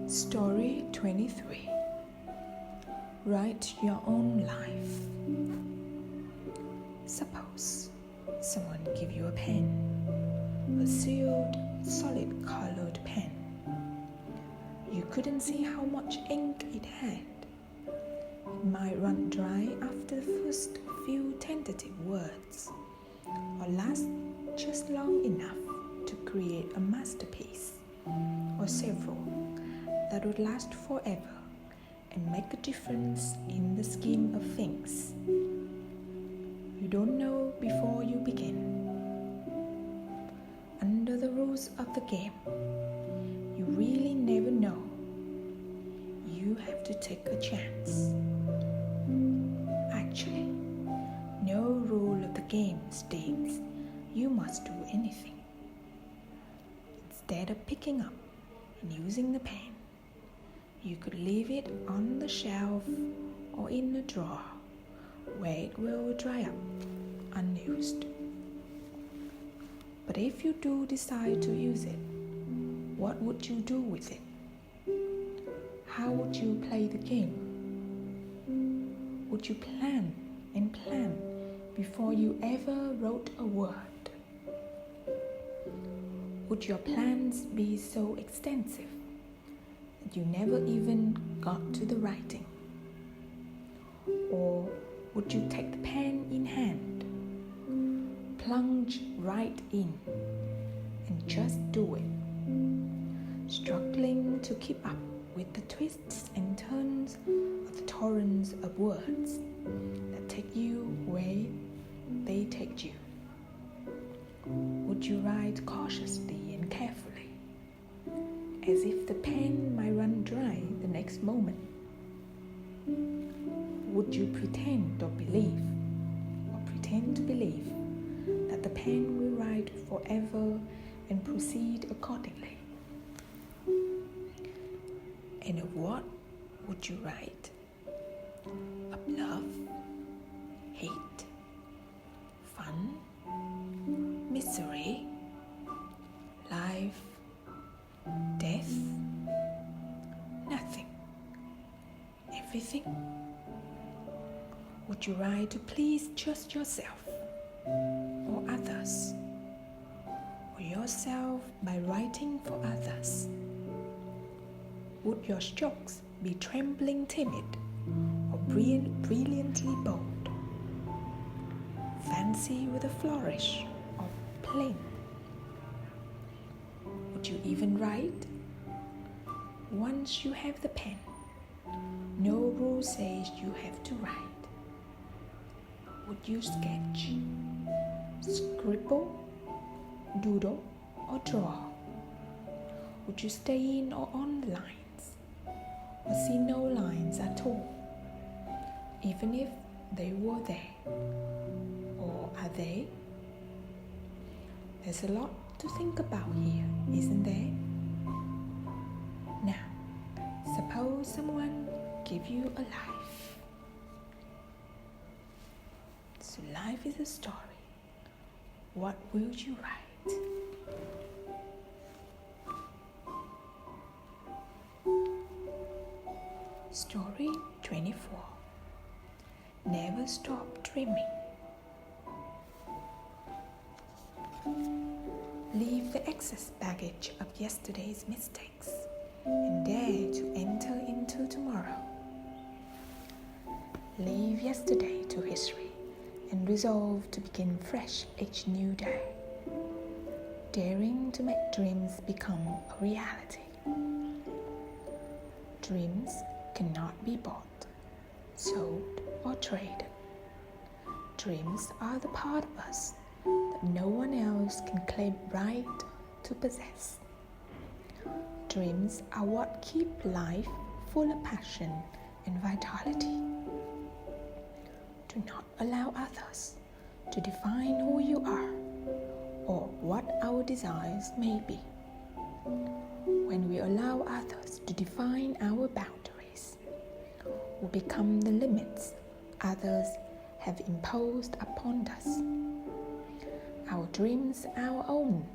Story 23. Write your own life. Suppose someone give you a pen, a sealed, solid colored pen. You couldn't see how much ink it had. It might run dry after the first few tentative words, or last just long enough to create a masterpiece, or several that would last forever and make a difference in the scheme of things. You don't know before you begin. Under the rules of the game, you really never know. You have to take a chance. Actually, no rule of the game states you must do anything. Instead of picking up and using the pen, you could leave it on the shelf or in a drawer where it will dry up unused. But if you do decide to use it, what would you do with it? How would you play the game? Would you plan and plan before you ever wrote a word? Would your plans be so extensive that you never even got to the writing? Or would you take the pen in hand, plunge right in, and just do it, struggling to keep up with the twists and turns of the torrents of words that take you where they take you? Would you write cautiously and carefully, as if the pen might run dry the next moment? Would you pretend to believe that the pen will write forever and proceed accordingly? And of what would you write? Of love, hate, fun, misery, life, death, nothing, everything? Would you write to please just yourself or others, or yourself by writing for others? Would your strokes be trembling timid or brilliantly bold? Fancy with a flourish or plain? Would you even write? Once you have the pen, no rule says you have to write. Would you sketch, scribble, doodle, or draw? Would you stay in or on the lines, or see no lines at all, even if they were there? Or are they? There's a lot to think about here, isn't there? Now, suppose someone give you a life. So life is a story. What will you write? Story 24. Never stop dreaming. Leave the excess baggage of yesterday's mistakes and dare to enter into tomorrow. Leave yesterday to history and resolve to begin fresh each new day, daring to make dreams become a reality. Dreams cannot be bought, sold, or traded. Dreams are the part of us that no one else can claim right to possess. Dreams are what keep life full of passion and vitality. Do not allow others to define who you are or what our desires may be. When we allow others to define our boundaries, we become the limits others have imposed upon us. Our dreams are our own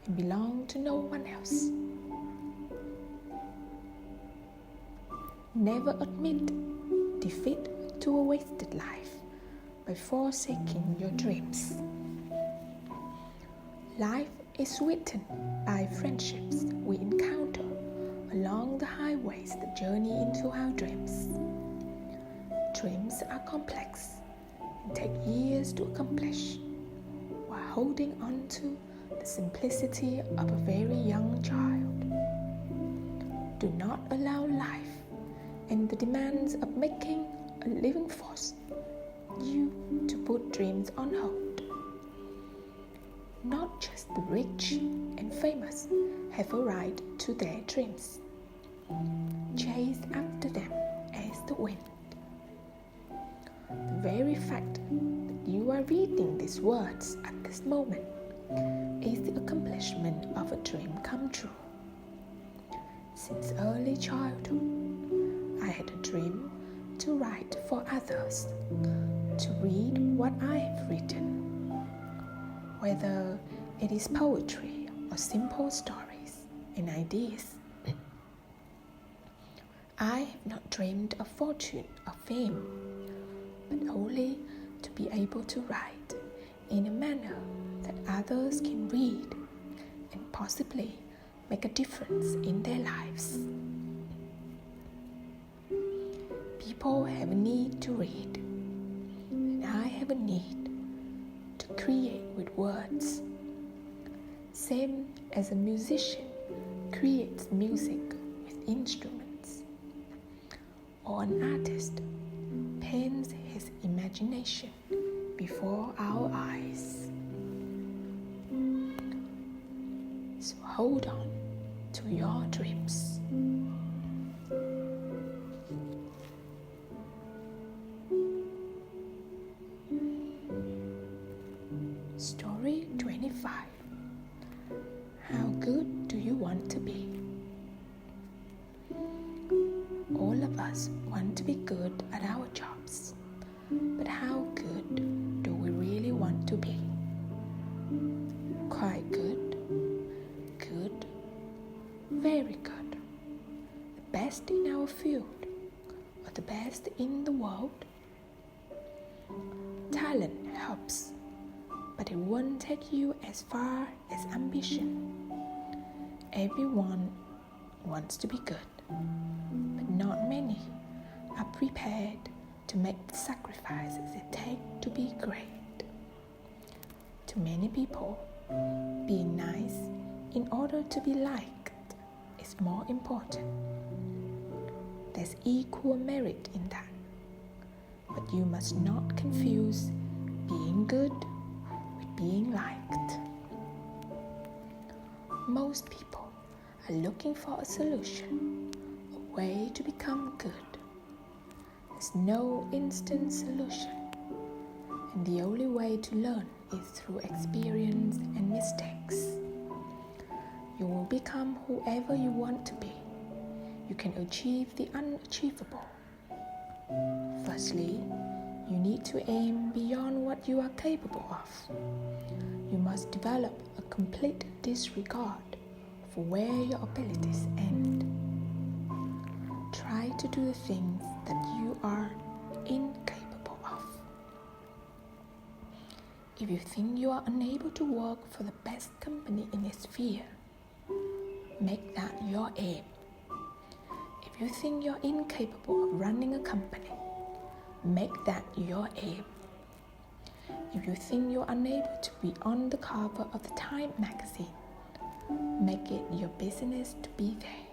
and belong to no one else. Never admit defeat to a wasted life by forsaking your dreams. Life is sweetened by friendships we encounter along the highways that journey into our dreams. Dreams are complex and take years to accomplish, while holding on to the simplicity of a very young child. Do not allow life and the demands of making a living force you to put dreams on hold. Not just the rich and famous have a right to their dreams. Chase after them as the wind. The very fact that you are reading these words at this moment is the accomplishment of a dream come true. Since early childhood, I had a dream to write for others, to read what I have written, whether it is poetry or simple stories and ideas. I have not dreamed of fortune or fame, but only to be able to write in a manner that others can read and possibly make a difference in their lives. People have a need to read, and I have a need to create with words. Same as a musician creates music with instruments, or an artist paints his imagination before our eyes. So hold on to your dreams. Story 25. How good do you want to be? All of us want to be good at our jobs, but how good do we really want to be? Quite good, good, very good, the best in our field, or the best in the world? Talent helps, but it won't take you as far as ambition. Everyone wants to be good, but not many are prepared to make the sacrifices it takes to be great. To many people, being nice in order to be liked is more important. There's equal merit in that, but you must not confuse being good with being liked. Most people are looking for a solution, a way to become good. There's no instant solution, and the only way to learn is through experience and mistakes. You will become whoever you want to be. You can achieve the unachievable. Firstly, you need to aim beyond what you are capable of. You must develop a complete disregard for where your abilities end. Try to do the things that you are incapable of. If you think you are unable to work for the best company in a sphere, make that your aim. If you think you're incapable of running a company, make that your aim. If you think you're unable to be on the cover of the Time magazine, make it your business to be there.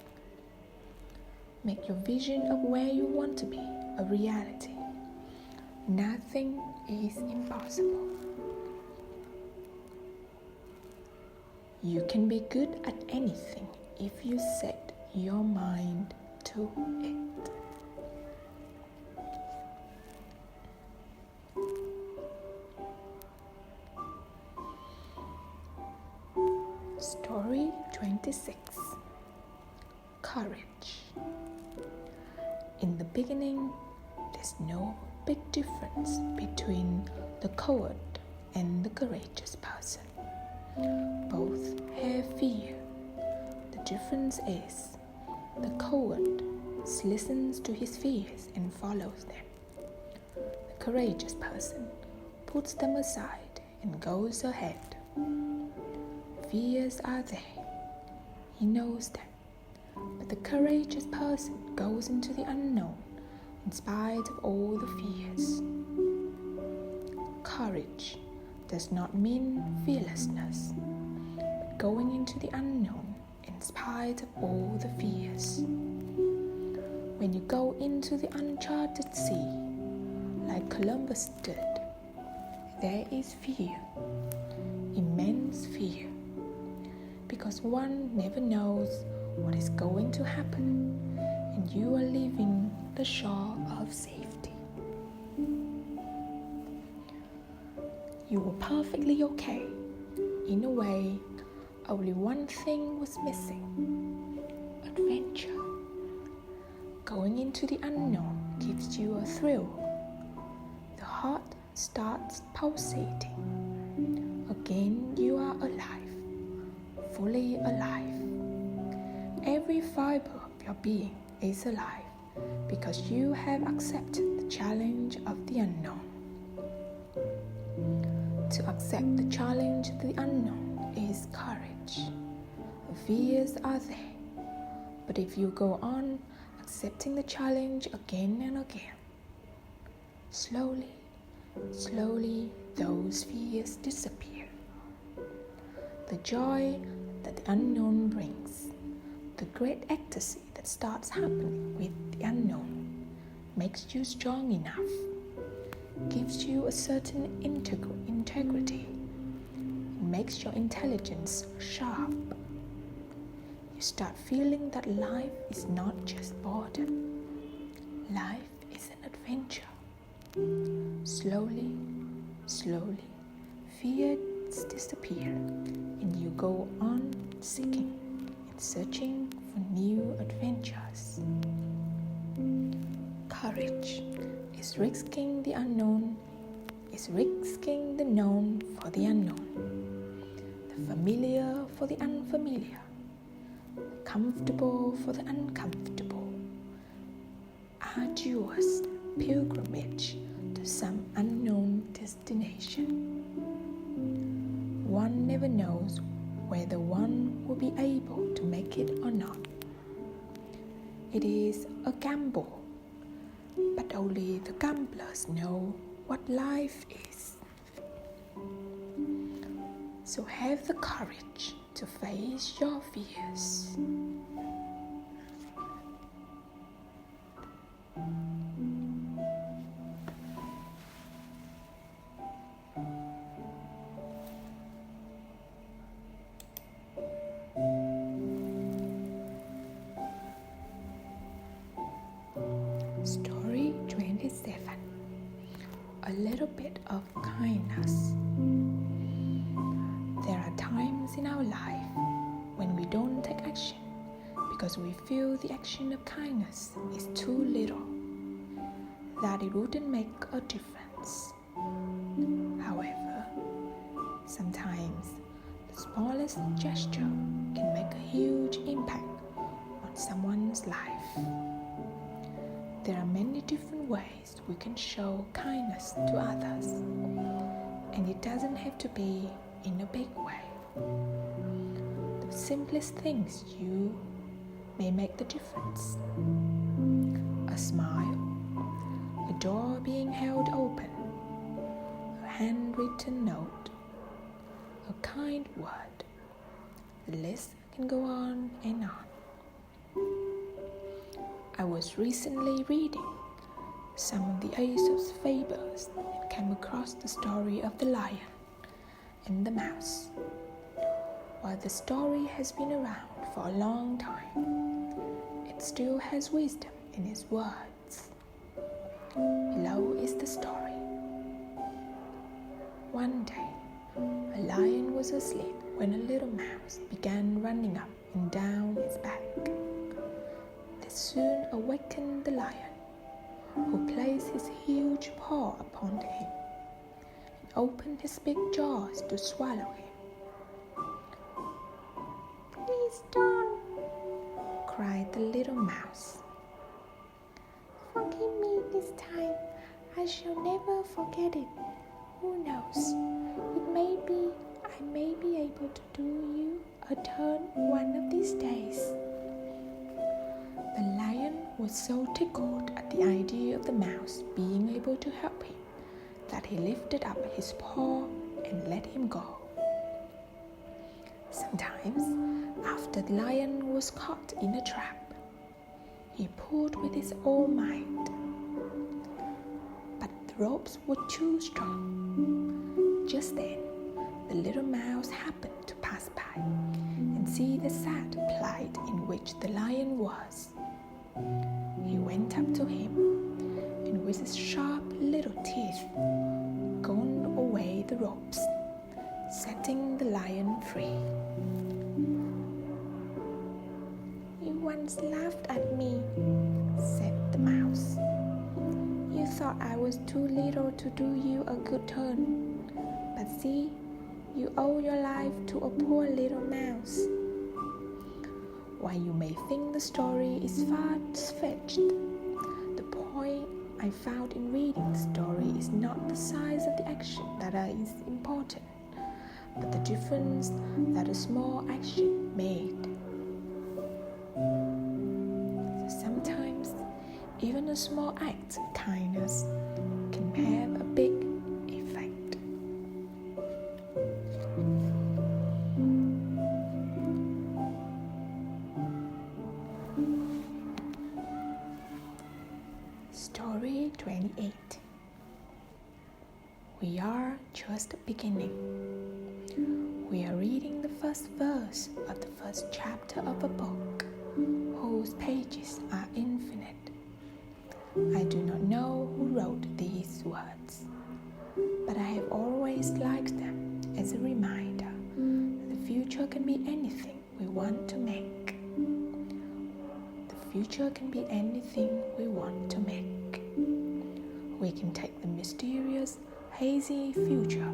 Make your vision of where you want to be a reality. Nothing is impossible. You can be good at anything if you set your mind to it. Story 26. Courage. In the beginning, there's no big difference between the coward and the courageous person. Both have fear. The difference is the coward just listens to his fears and follows them. The courageous person puts them aside and goes ahead. Fears are there. He knows that. But the courageous person goes into the unknown in spite of all the fears. Courage does not mean fearlessness, but going into the unknown in spite of all the fears. When you go into the uncharted sea, like Columbus did, there is fear, immense fear, because one never knows what is going to happen, and you are leaving the shore of safety. You were perfectly okay. In a way, only one thing was missing: adventure. Going into the unknown gives you a thrill. The heart starts pulsating. Again, you are alive, fully alive. Every fiber of your being is alive because you have accepted the challenge of the unknown. To accept the challenge of the unknown is courage. The fears are there, but if you go on accepting the challenge again and again, slowly, slowly those fears disappear. The joy that the unknown brings, the great ecstasy that starts happening with the unknown, makes you strong enough, gives you a certain integrity, and makes your intelligence sharp. You start feeling that life is not just boredom. Life is an adventure. Slowly, slowly, fears disappear, and you go on seeking and searching for new adventures. Courage is risking the unknown, is risking the known for the unknown, the familiar for the unfamiliar, the comfortable for the uncomfortable. Arduous pilgrimage to some unknown destination. One never knows whether one will be able to make it or not. It is a gamble, but only the gamblers know what life is. So have the courage to face your fears. Story 27. A little bit of kindness. There are times in our life when we don't take action because we feel the action of kindness is too little, that it wouldn't make a difference. However, sometimes the smallest gesture can make a huge impact on someone's life. There are many different ways we can show kindness to others, and it doesn't have to be in a big way. The simplest things you may make the difference. A smile, a door being held open, a handwritten note, a kind word. The list can go on and on. I was recently reading some of the Aesop's fables and came across the story of the lion and the mouse. While the story has been around for a long time, it still has wisdom in its words. Below is the story. One day, a lion was asleep when a little mouse began running up and down its back. This soon awakened the lion, who placed his huge paw upon him and opened his big jaws to swallow him. "Please don't," cried the little mouse. Forgive me this time. I shall never forget it. Who knows? I may be able to do you a turn one of these days. The lion was so tickled at the idea of the mouse being able to help him that he lifted up his paw and let him go. Sometimes, after the lion was caught in a trap, he pulled with his all might, but the ropes were too strong. Just then, the little mouse happened to pass by and see the sad plight in which the lion was. He went up to him and with his sharp little teeth gone away the ropes, setting the lion free. You once laughed at me, said the mouse. You thought I was too little to do you a good turn, but see, you owe your life to a poor little mouse. While you may think the story is far-fetched, the point I found in reading the story is not the size of the action that is important, but the difference that a small action made. So sometimes, even a small act of kindness can have a big effect. Story 28. We are just beginning. We are reading the first verse of the first chapter of a book whose pages are infinite. I do not know who wrote these words, but I have always liked them as a reminder that the future can be anything we want to make. The future can be anything we want to make. We can take the mysterious, hazy future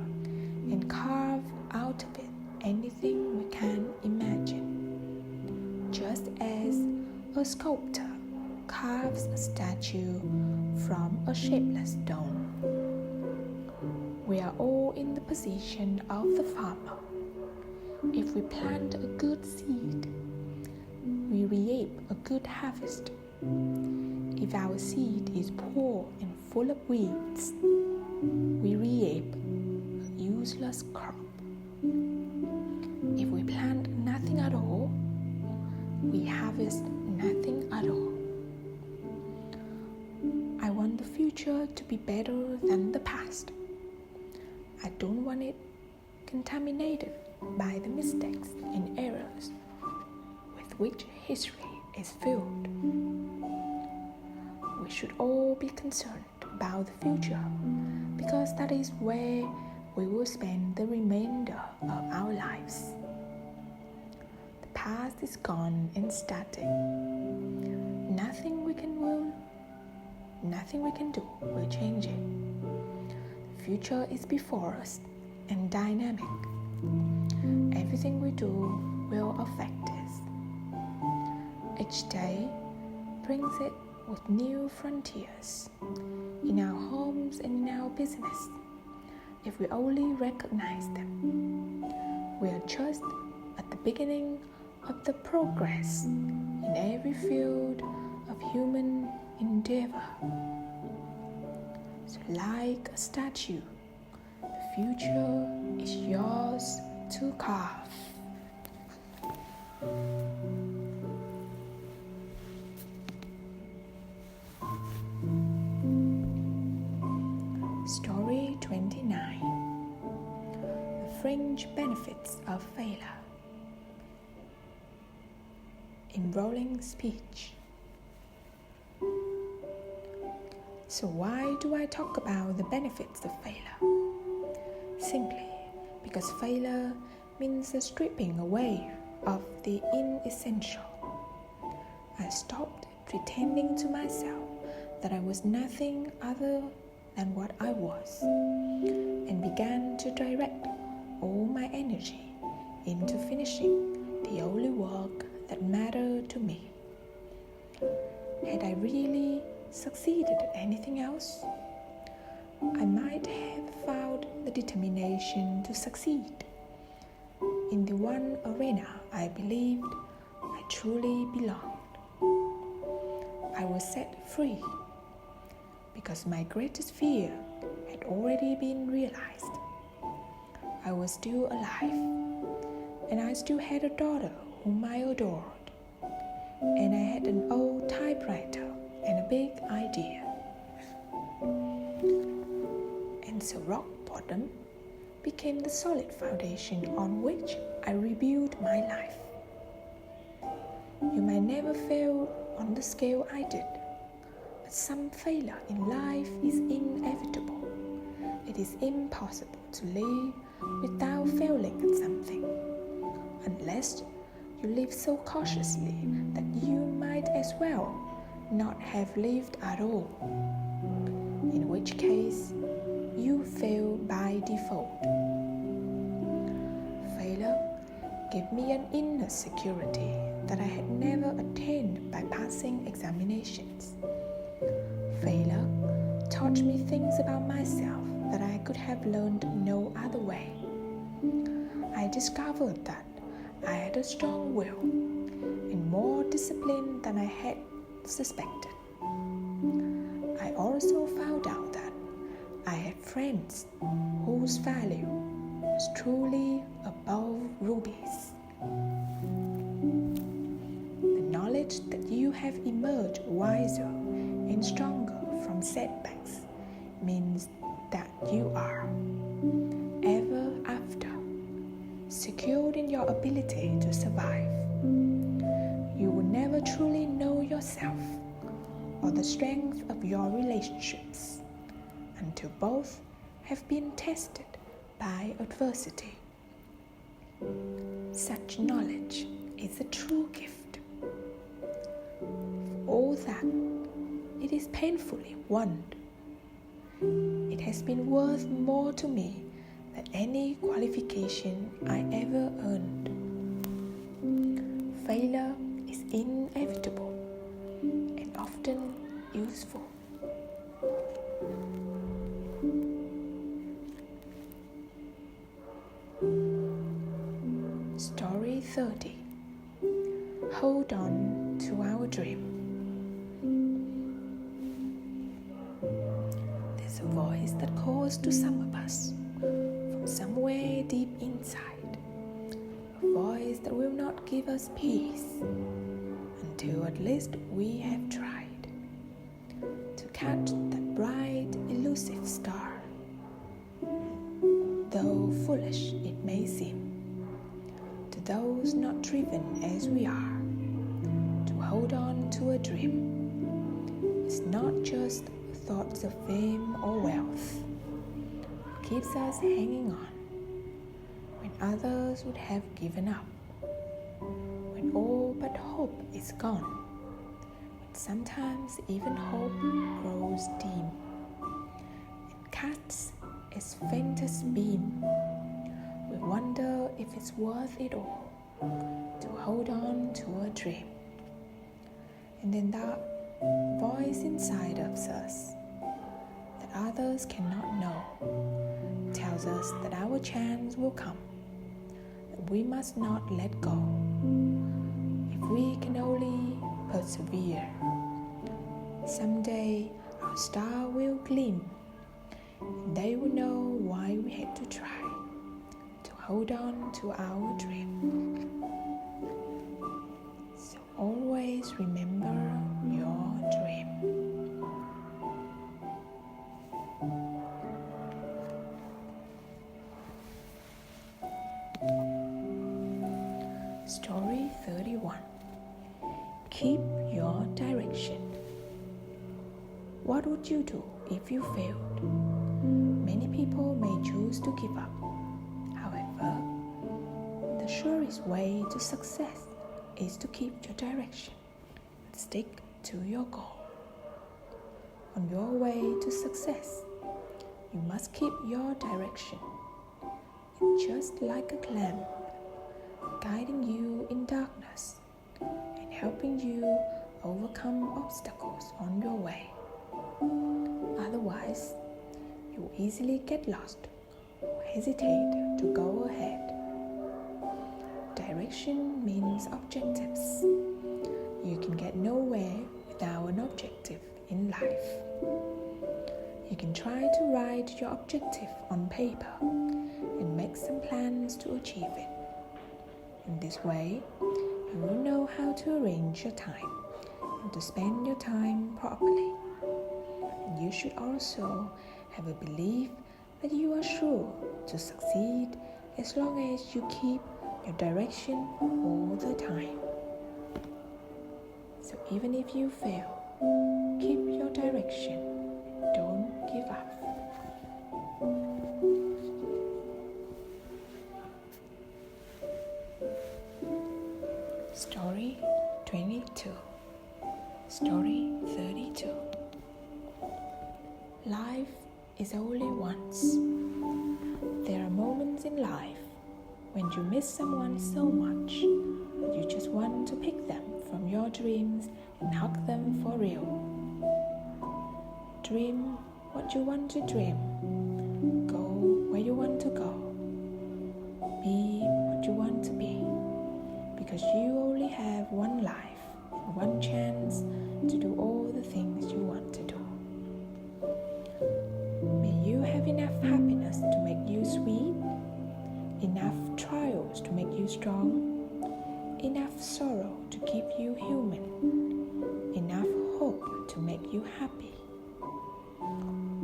and carve out of it anything we can imagine, just as a sculptor carves a statue from a shapeless stone. We are all in the position of the farmer. If we plant a good seed, we reap a good harvest. If our seed is poor and full of weeds, we reap a useless crop. If we plant nothing at all, we harvest nothing at all. I want the future to be better than the past. I don't want it contaminated by the mistakes and errors with which history is filled. We should all be concerned about the future because that is where we will spend the remainder of our lives. The past is gone and static. Nothing we can do will change it. The future is before us and dynamic. Everything we do will affect us. Each day brings it with new frontiers in our homes and in our business. If we only recognize them, we are just at the beginning of the progress in every field of human endeavor. So like a statue, the future is yours to carve. Story 29. The fringe benefits of failure. Enrolling speech. So why do I talk about the benefits of failure? Simply because failure means the stripping away of the inessential. I stopped pretending to myself that I was nothing other than what I was, and began to direct all my energy into finishing the only work that mattered to me. Had I really succeeded at anything else, I might have found the determination to succeed in the one arena I believed I truly belonged. I was set free because my greatest fear had already been realized. I was still alive, and I still had a daughter whom I adored, and I had an old typewriter and a big idea. And so rock bottom became the solid foundation on which I rebuilt my life. You might never fail on the scale I did, but some failure in life is inevitable. It is impossible to live without failing at something, unless you live so cautiously that you might as well not have lived at all, in which case you fail by default. Failure gave me an inner security that I had never attained by passing examinations. Failure taught me things about myself that I could have learned no other way. I discovered that I had a strong will and more discipline than I had suspected. I also found out that I had friends whose value was truly above rubies. The knowledge that you have emerged wiser and stronger from setbacks means that you are, ever after, secured in your ability to survive. You will never truly know yourself or the strength of your relationships until both have been tested by adversity. Such knowledge is a true gift. For all that it is painfully won, it has been worth more to me than any qualification I ever earned. Failure is inevitable and often useful. Story 30. Hold on to our dream. There's a voice that calls to some of us from somewhere deep inside, a voice that will not give us peace until at least we have tried to catch that bright, elusive star. Though foolish it may seem to those not driven as we are, to hold on to a dream is not just thoughts of fame or wealth. It keeps us hanging on when others would have given up, when all but hope is gone, when sometimes even hope grows dim and casts its faintest beam. We wonder if it's worth it all to hold on to a dream. And then that voice inside of us that others cannot know tells us that our chance will come, that we must not let go. If we can only persevere, someday our star will gleam, and they will know why we had to try to hold on to our dream. So always remember your dream. Story 31. Keep your direction. What would you do if you failed? Many people may choose to give up. However, the surest way to success is to keep your direction and stick to your goal. On your way to success, you must keep your direction. It's just like a lamp, guiding you in darkness and helping you overcome obstacles on your way. Otherwise, you easily get lost or hesitate to go ahead. Direction means objectives. You can get nowhere without an objective in life. You can try to write your objective on paper and make some plans to achieve it. In this way, you will know how to arrange your time and to spend your time properly. And you should also have a belief that you are sure to succeed as long as you keep your direction all the time. So even if you fail, keep your direction and don't give up. Story 22. Story 32. Life is only once. There are moments in life when you miss someone so much that you just want to pick them from your dreams and hug them for real. Dream what you want to dream. Go where you want to go. Be what you want to be. Because you only have one life and one chance to do all the things you want to do. May you have enough happiness to make you sweet, enough trials to make you strong, enough sorrow to keep you human, enough hope to make you happy.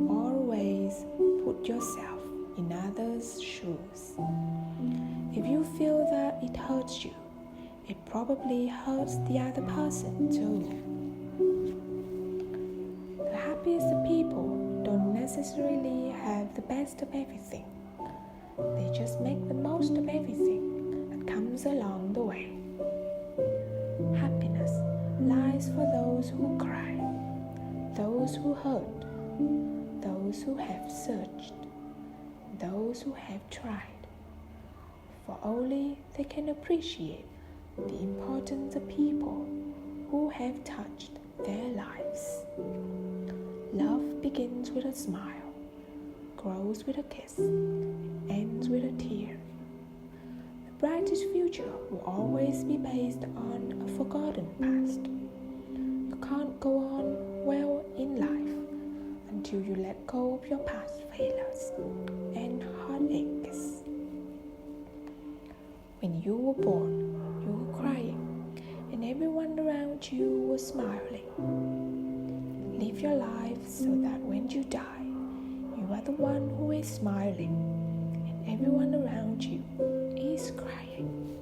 Always put yourself in others' shoes. If you feel that it hurts you, it probably hurts the other person too. The happiest people don't necessarily have the best of everything. They just make the most of everything that comes along the way. Happiness lies for those who cry, those who hurt, those who have searched, those who have tried. For only they can appreciate the importance of people who have touched their lives. Love begins with a smile, grows with a kiss, ends with a tear. The brightest future will always be based on a forgotten past. You can't go on well in life until you let go of your past failures and heartaches. When you were born, you were crying, and everyone around you was smiling. Live your life so that when you die, you are the one who is smiling, and everyone around you is crying.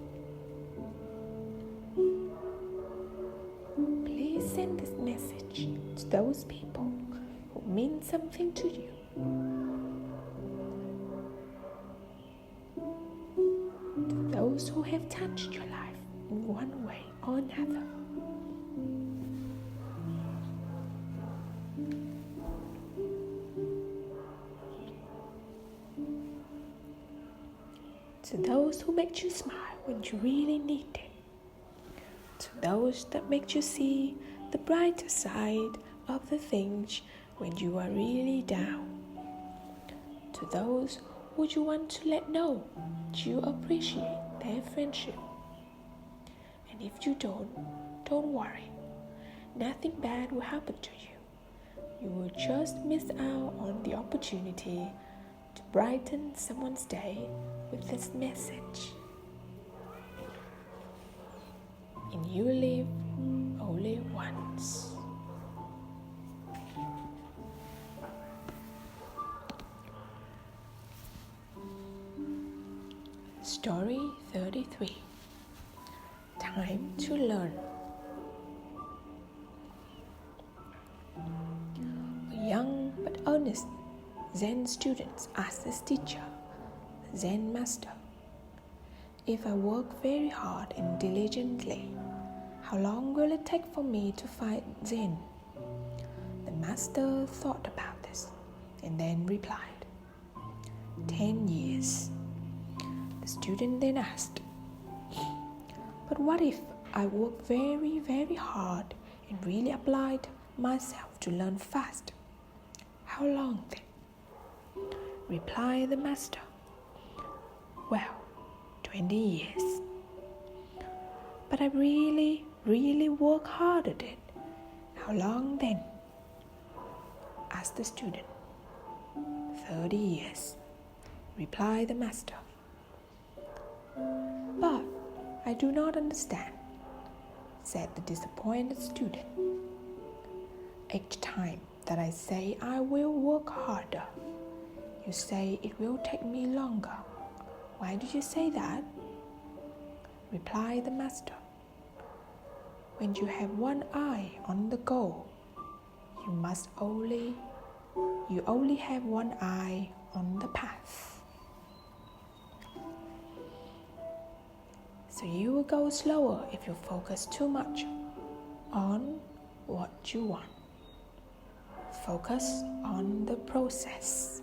Please send this message to those people who mean something to you. To those who have touched your life in one way or another. To those who make you smile when you really need it. To those that make you see the brighter side of the things when you are really down. To those who you want to let know that you appreciate their friendship. And if you don't worry. Nothing bad will happen to you. You will just miss out on the opportunity to brighten someone's day with this message. And you live only once. Story 33. Time to learn. A young but earnest Zen student asked his teacher, the Zen master, "If I work very hard and diligently, how long will it take for me to find Zen?" The master thought about this and then replied, 10 years. The student then asked, "But what if I work very, very hard and really applied myself to learn fast? How long then? Replied the master. Well, 20 years. But I really work hard at it. How long then? Asked the student. 30 years, replied the master. But I do not understand, said the disappointed student. Each time that I say I will work harder, you say it will take me longer. Why do you say that? Replied the master. When you have one eye on the goal, you only have one eye on the path. So you will go slower if you focus too much on what you want. Focus on the process.